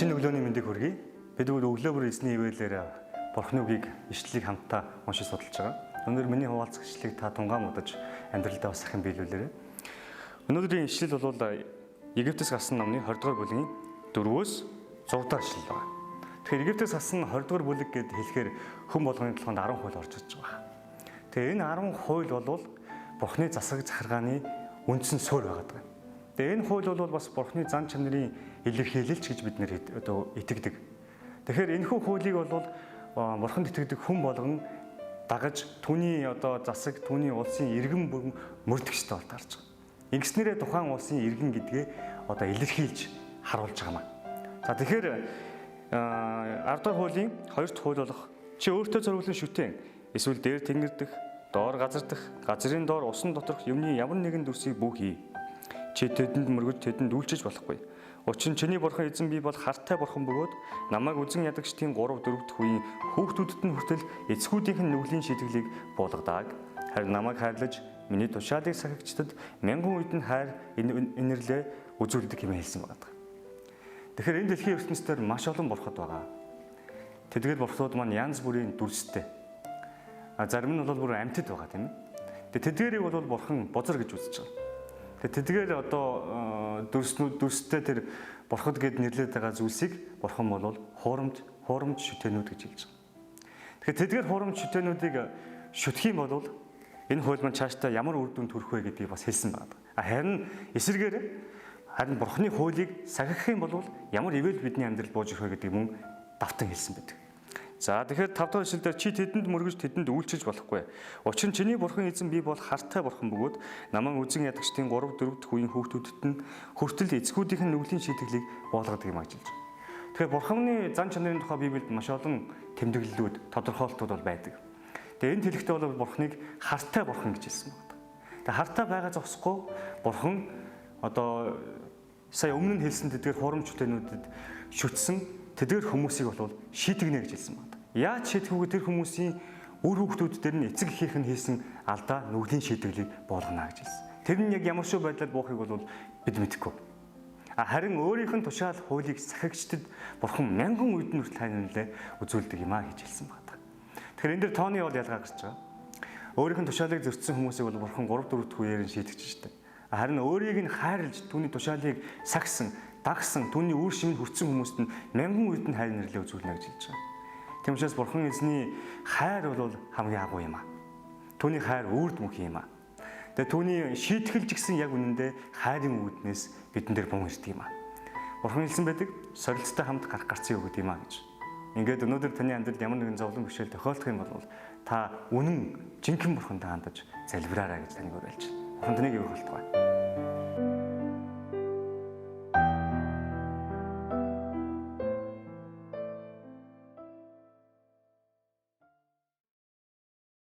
Шинэ өглөөний мэндийг хүргэе. Бид өглөө бүр эзний ивэлээр Бурхны үгийг ишлэлийг хамтдаа уншиж судалж байгаа. Өнөөдөр миний хуваалцах ишлэлийг та тунгаан удаж амьдралдаа бас ахин биелүүлээрэй. Өнөөдрийн ишлэл бол Египтээс гарсан номны 20 дугаар бүлгийн 4-өөс 6 дахь ишлэл байна. Тэгэхээр Египтээс гарсан 20 дугаар бүлэг гэд хэлэхээр хүн болгоны толгойд 10 хууль орж ирж байгаа. Тэгээ энэ 10 хууль бол Бурхны засаг захиргааны үндсэн суурь байгаа. Тэгээ энэ хууль бол бас Бурхны зан чанарын илэрхийлэлч гэж бид нэр итгэдэг. Тэгэхээр энэхүү хуулийг бол Бурханд итгэдэг хүн болгон дагаж түүний засаг, түүний улсын иргэн бүрэн мөрдөх ёстой бол таарч байгаа. Ингэснээрээ тухайн улсын иргэн гэдгээ илэрхийлж харуулж байгаа маа. За тэгэхээр 10 дахь хуулийн 2 дахь хууль болох чи өөртөө зориулсан шүтэн эсвэл дээр тэнгэр дэх, доор газар дэх, газрын доор усан доторх юмны ямар нэгэн дүрсийг бүх хий. Чи тэдэнд мөргөж тэдэнд үйлчилж болохгүй. Учир нь чиний бурхан эзэн би бол хартай бурхан бөгөөд намайг үзэн ядагчдын 3 4 дахь үеийн хүүхдүүдэд нь хүртэл эцгүүдийнх нь нүглийн шийтгэлийг буулгадаг. Харин намайг хайрлаж миний тушаалыг сахигчдад мянган үед нь хайр инэрлээ үзүүлдэг хэмээн хэлсэн байна. Тэгэхээр энэ дэлхийн ертөнцийн маш олон бурхад байгаа. Тэдгээр бурхад маань янз бүрийн дүрстэй. Зарим нь бол бүр амьтад байгаа тийм ээ. Тэгээ тэдгээрийг бол бурхан бузар гэж үзэж байгаа. Тэдгээр дүрстэй тэр бурхад гэд нэрлэдэг байгаа зүйлсийг бурхан бол хуурамч шүтэнүүд гэж хэлж байгаа. Тэгэхээр тэдгээр хуурамч шүтэнүүдийг шүтэх юм бол энэ хууль маань цаашдаа ямар үр дүнд хүрэх вэ гэдгийг бас хэлсэн байна. Харин эсвэргээр бурханы хуулийг сахих юм бол ямар ивэл бидний амьдрал бууж ирэх вэ гэдгийг мөн давтан хэлсэн байдаг. За тэгэхээр 5 дахь ишлэлдэр чи тэдэнд мөргөж тэдэнд үйлчилж болохгүй. Учир нь чиний бурхан эзэн би бол хартай бурхан бөгөөд намайг үзэн ядагчдын 3 4 дахь үеийн хүүхдүүдэд нь хүртэл эцгүүдийнх нь нүглийн шийтгэлийг буулгадаг юм ажиллаж байна. Тэгэхээр бурханы зан чанарын тухай Библиэд маш олон тэмдэглэлүүд, тодорхойлолтууд бол байдаг. Тэгээ энэ хэлэхдээ бол бурханыг хартай бурхан гэж хэлсэн байна. Тэгээ хартай байгаа зогсохгүй бурхан сая өмнө нь хэлсэн тэдгээр хуурамч хүлээнүүдэд шүтсэн тэдгээр хүмүүсийг бол шийтгэнэ гэж хэлсэн байна. Яаж шийдэх вэ? Тэр хүмүүсийн үр хүүхдүүд дээр нь эцэг эхийнх нь хийсэн алдаа нүглийн шийтгэлийг болгоно гэж хэлсэн. Тэр нь яг ямар шиг байдлаар буухыг бол бид мэдэхгүй. Харин өөрийнх нь тушаал хуулийг сахигчдад бурхан мянган үед нь хүртэл хайрлалаа үзүүлдэг юм а гэж хэлсэн байна. Тэгэхээр энэ дэр тооны бол ялгаа гарч байгаа. Өөрийнх нь тушаалыг зөрчсөн хүмүүсийг бол бурхан 3 4 дахь үеэр нь шийдэж штэ. Харин өөрийг нь хайрлж түүний тушаалыг сахисан, дагсан, түүний үр шимэнд хүрсэн хүмүүст нь мянган үед нь хайр нэрлээ үзүүлнэ гэж хэлж байгаа. Тийм учраас бурхан эзний хайр бол хамгийн агуу юм аа. Түүний хайр үрд мөх юм аа. Тэгээ түүний шийтгэлж гисэн яг үнэндээ хайрын үүднээс бидэн дээр бун ирдэг юм аа. Бурхан хэлсэн байдаг, сорилцтой хамт гарах гарцыг өгд юм аа гэж. Ингээд өнөөдөр таны амьдралд ямар нэгэн зовлон бишэл тохиолдох юм бол та үнэн жинхэнэ бурхантай хандаж залбираарай гэж таныг уриалж байна. Бурхан таныг юу болтугай.